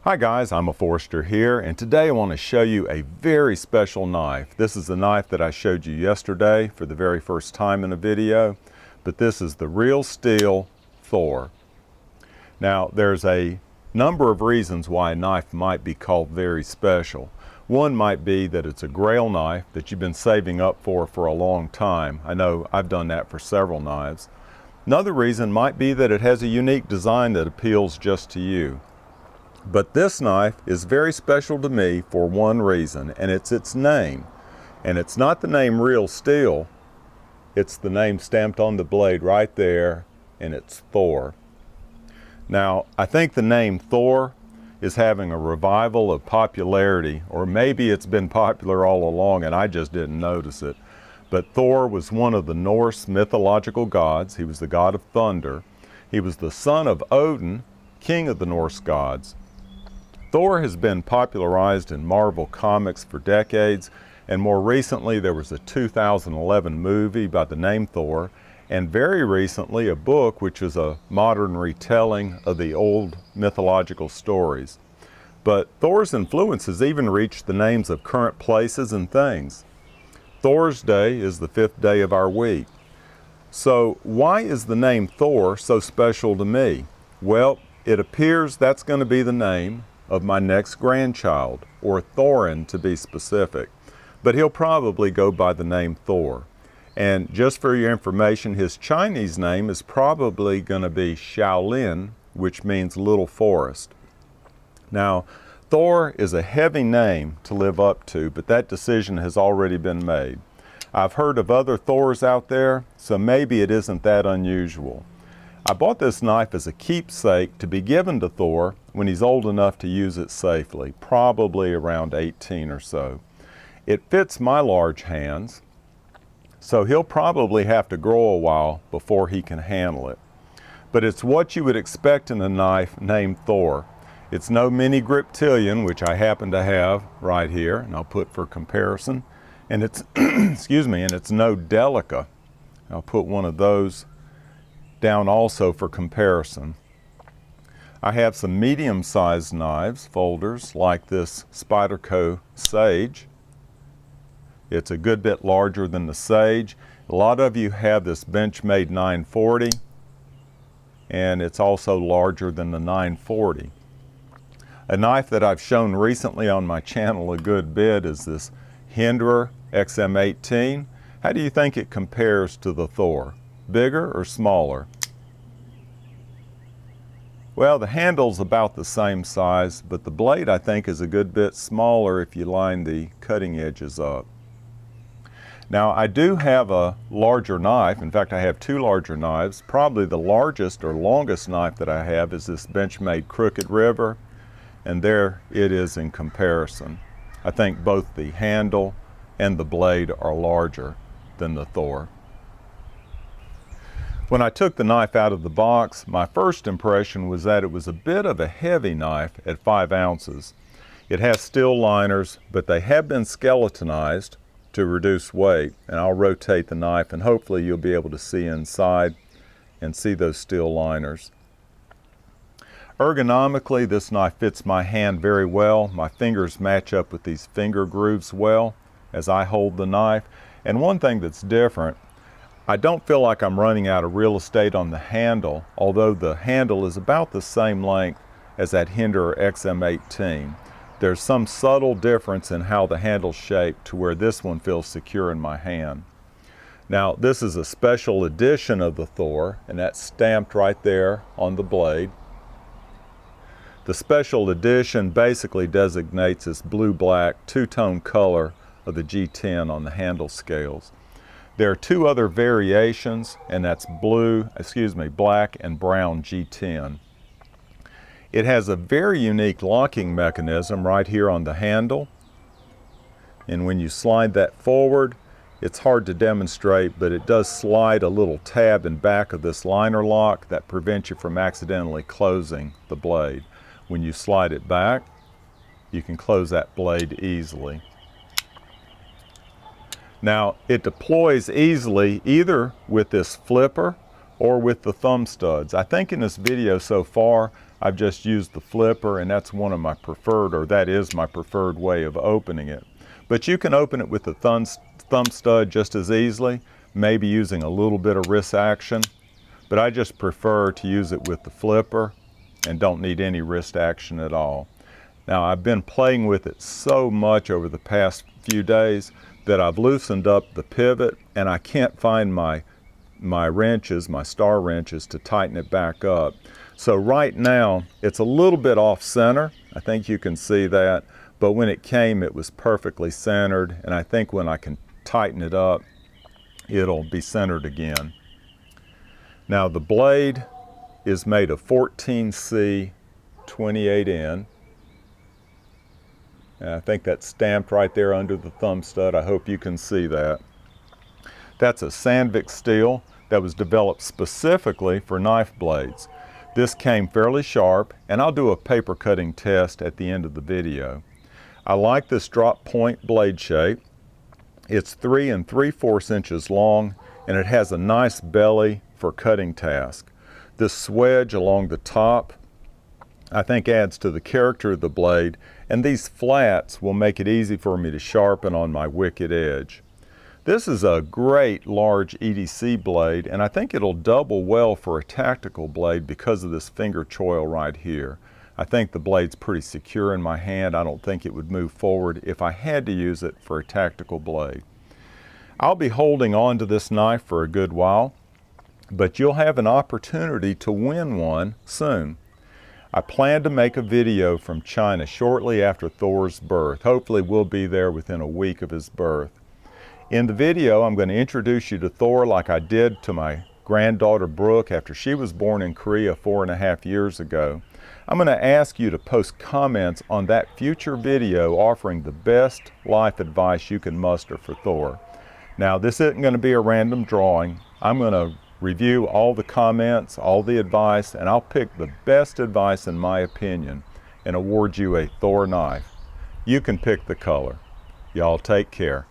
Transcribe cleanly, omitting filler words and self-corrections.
Hi guys, I'm a Forester here, and today I want to show you a very special knife. This is the knife that I showed you yesterday for the very first time in a video, but this is the real steel Thor. Now there's a number of reasons why a knife might be called very special. One might be that it's a grail knife that you've been saving up for a long time. I know I've done that for several knives. Another reason might be that it has a unique design that appeals just to you. But this knife is very special to me for one reason, and it's its name. And it's not the name Real Steel, it's the name stamped on the blade right there, and it's Thor. Now, I think the name Thor is having a revival of popularity, or maybe it's been popular all along and I just didn't notice it. But Thor was one of the Norse mythological gods. He was the god of thunder. He was the son of Odin, king of the Norse gods. Thor has been popularized in Marvel Comics for decades, and more recently there was a 2011 movie by the name Thor, and very recently a book which is a modern retelling of the old mythological stories. But Thor's influence has even reached the names of current places and things. Thor's Day is the 5th day of our week. So why is the name Thor so special to me? Well, it appears that's going to be the name of my next grandchild, or Thorin to be specific, but he'll probably go by the name Thor. And just for your information, his Chinese name is probably going to be Shaolin, which means little forest. Now, Thor is a heavy name to live up to, but that decision has already been made. I've heard of other Thors out there, so maybe it isn't that unusual. I bought this knife as a keepsake to be given to Thor when he's old enough to use it safely, probably around 18 or so. It fits my large hands, so he'll probably have to grow a while before he can handle it. But it's what you would expect in a knife named Thor. It's no mini-griptillian, which I happen to have right here, and I'll put for comparison. And it's, excuse me, and it's no Delica. I'll put one of those down also for comparison. I have some medium-sized knives, folders, like this Spyderco Sage. It's a good bit larger than the Sage. A lot of you have this Benchmade 940, and it's also larger than the 940. A knife that I've shown recently on my channel a good bit is this Hinderer XM18. How do you think it compares to the Thor? Bigger or smaller? Well, the handle's about the same size, but the blade I think is a good bit smaller if you line the cutting edges up. Now, I do have a larger knife. In fact, I have two larger knives. Probably the largest or longest knife that I have is this Benchmade Crooked River, and there it is in comparison. I think both the handle and the blade are larger than the Thor. When I took the knife out of the box, my first impression was that it was a bit of a heavy knife at 5 ounces. It has steel liners, but they have been skeletonized to reduce weight, and I'll rotate the knife and hopefully you'll be able to see inside and see those steel liners. Ergonomically, this knife fits my hand very well. My fingers match up with these finger grooves well as I hold the knife. And one thing that's different, I don't feel like I'm running out of real estate on the handle, although the handle is about the same length as that Hinderer XM18. There's some subtle difference in how the handle's shaped to where this one feels secure in my hand. Now, this is a special edition of the Thor, and that's stamped right there on the blade. The special edition basically designates this blue-black two-tone color of the G10 on the handle scales. There are two other variations, and that's black and brown G10. It has a very unique locking mechanism right here on the handle. And when you slide that forward, it's hard to demonstrate, but it does slide a little tab in back of this liner lock that prevents you from accidentally closing the blade. When you slide it back, you can close that blade easily. Now, it deploys easily either with this flipper or with the thumb studs. I think in this video so far, I've just used the flipper, and that's one of my preferred, or that is my preferred way of opening it. But you can open it with the thumb stud just as easily, maybe using a little bit of wrist action, but I just prefer to use it with the flipper and don't need any wrist action at all. Now, I've been playing with it so much over the past few days that I've loosened up the pivot, and I can't find my wrenches, my star wrenches, to tighten it back up. So right now, it's a little bit off center. I think you can see that, but when it came, it was perfectly centered, and I think when I can tighten it up, it'll be centered again. Now, the blade is made of 14C 28N. And I think that's stamped right there under the thumb stud. I hope you can see that. That's a Sandvik steel that was developed specifically for knife blades. This came fairly sharp, and I'll do a paper cutting test at the end of the video. I like this drop point blade shape. It's 3 3/4 inches long, and it has a nice belly for cutting task. This swedge along the top, I think, adds to the character of the blade, and these flats will make it easy for me to sharpen on my wicked edge. This is a great large EDC blade, and I think it'll double well for a tactical blade because of this finger choil right here. I think the blade's pretty secure in my hand. I don't think it would move forward if I had to use it for a tactical blade. I'll be holding on to this knife for a good while, but you'll have an opportunity to win one soon. I plan to make a video from China shortly after Thor's birth. Hopefully we'll be there within a week of his birth. In the video, I'm going to introduce you to Thor like I did to my granddaughter Brooke after she was born in Korea 4.5 years ago. I'm going to ask you to post comments on that future video offering the best life advice you can muster for Thor. Now, this isn't going to be a random drawing. I'm going to review all the comments, all the advice, and I'll pick the best advice in my opinion and award you a Thor knife. You can pick the color. Y'all take care.